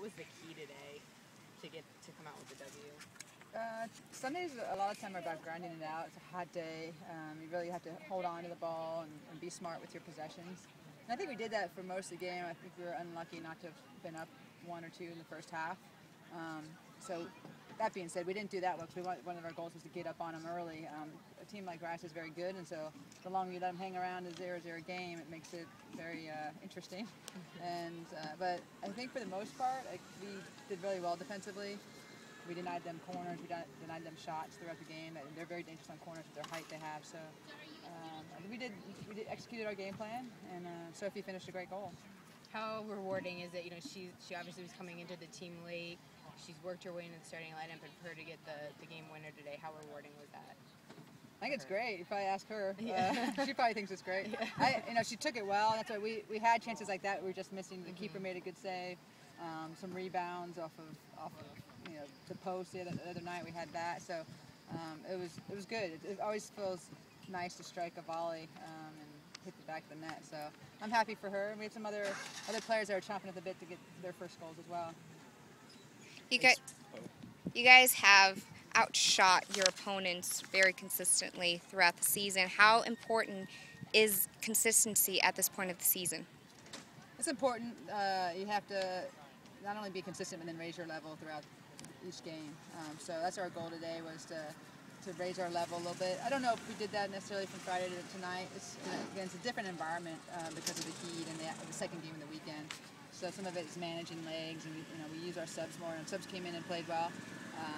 was the key today to come out with the W? Sundays a lot of time are about grinding it out. It's a hot day. You really have to hold on to the ball and be smart with your possessions. And I think we did that for most of the game. I think we were unlucky not to have been up 1 or 2 in the first half. So that being said, we didn't do that well because one of our goals was to get up on them early. A team like Rice is very good, and so the longer you let them hang around a 0-0 game, it makes it very interesting. And but I think for the most part, we did really well defensively. We denied them corners. We denied them shots throughout the game. They're very dangerous on corners with their height they have. So we executed our game plan, and Sophie finished a great goal. How rewarding is it? You know, she obviously was coming into the team late. She's worked her way into the starting lineup, and for her to get the game winner today, how rewarding was that? I think it's great. You probably ask her. Yeah. She probably thinks it's great. Yeah. She took it well. That's why we had chances like that. We were just missing. The keeper made a good save. Some rebounds off of the post the other night. We had that, so it was good. It always feels nice to strike a volley and hit the back of the net. So I'm happy for her. And we have some other players that are chomping at the bit to get their first goals as well. You guys have outshot your opponents very consistently throughout the season. How important is consistency at this point of the season? It's important. You have to not only be consistent, but then raise your level throughout each game. So that's our goal today, was to raise our level a little bit. I don't know if we did that necessarily from Friday to tonight. It's a different environment because of the heat and the second game of the weekend. So some of it is managing legs, and we use our subs more. And subs came in and played well.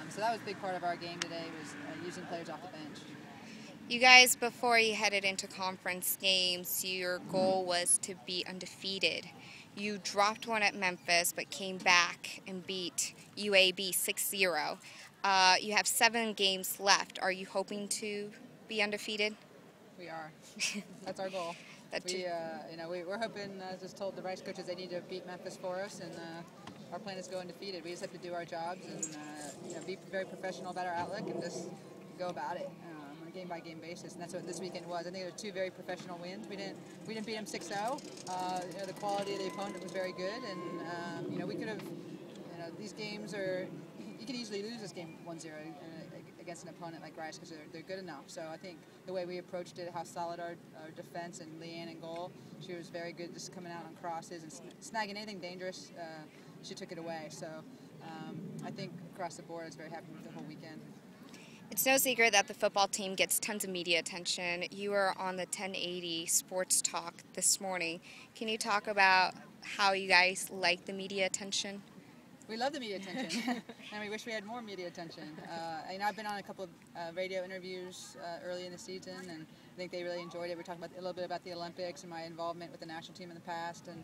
So that was a big part of our game today, was using players off the bench. You guys, before you headed into conference games, your goal was to be undefeated. You dropped one at Memphis, but came back and beat UAB 6-0. You have 7 games left. Are you hoping to be undefeated? We are. That's our goal. We're hoping. I just told the Rice coaches they need to beat Memphis for us, and our plan is to go undefeated. We just have to do our jobs and be very professional about our outlook and just go about it on a game-by-game basis. And that's what this weekend was. I think there were 2 very professional wins. We didn't beat them 6-0. The quality of the opponent was very good, and we could have. These games are. You could easily lose this game 1-0 against an opponent like Rice because they're good enough. So I think the way we approached it, how solid our defense and Leanne in goal, she was very good just coming out on crosses and snagging anything dangerous. She took it away. So I think across the board I was very happy with the whole weekend. It's no secret that the football team gets tons of media attention. You were on the 1080 Sports Talk this morning. Can you talk about how you guys like the media attention? We love the media attention, and we wish we had more media attention. I've been on a couple of radio interviews early in the season, and I think they really enjoyed it. We're talking a little bit about the Olympics and my involvement with the national team in the past, and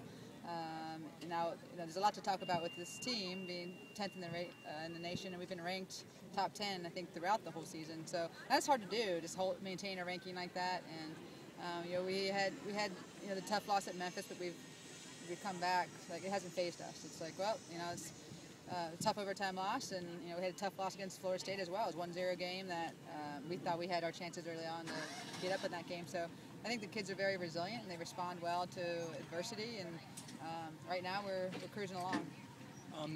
now there's a lot to talk about with this team being 10th in the nation, and we've been ranked top 10, I think, throughout the whole season. So that's hard to do, just maintain a ranking like that. And we had the tough loss at Memphis, but we've come back. Like, it hasn't phased us. It's like, well, it's a tough overtime loss, and we had a tough loss against Florida State as well. It was 1-0 game that we thought we had our chances early on to get up in that game. So I think the kids are very resilient, and they respond well to adversity, and right now we're cruising along.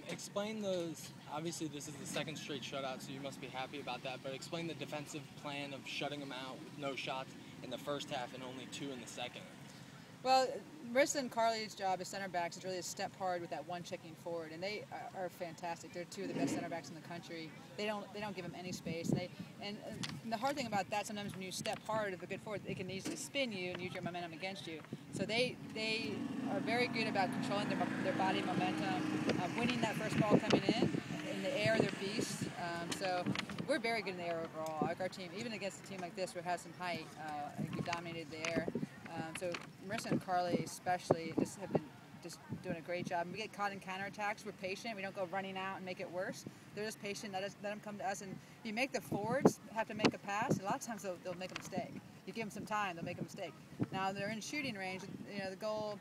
Explain those. Obviously this is the second straight shutout, so you must be happy about that, but explain the defensive plan of shutting them out with no shots in the first half and only 2 in the second. Well, Marissa and Carly's job as center backs is really to step hard with that one checking forward, and they are fantastic. They're 2 of the best center backs in the country. They don't give them any space. And the hard thing about that, sometimes when you step hard with a good forward, they can easily spin you and use your momentum against you. So they are very good about controlling their body momentum, winning that first ball coming in. In the air, they're beasts. So we're very good in the air overall. Like our team, even against a team like this, where it has some height, I think we dominated the air. So Marissa and Carly especially just have been doing a great job. And we get caught in counterattacks. We're patient. We don't go running out and make it worse. They're just patient. Let them come to us. And if you make the forwards have to make a pass, a lot of times they'll make a mistake. You give them some time, they'll make a mistake. Now they're in shooting range. The goal,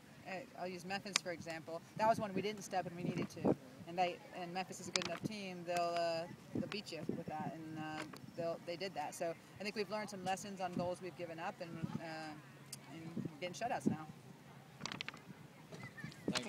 I'll use Memphis for example. That was one we didn't step and we needed to. And Memphis is a good enough team. They'll beat you with that, and they did that. So I think we've learned some lessons on goals we've given up, and getting shutouts now. Thanks.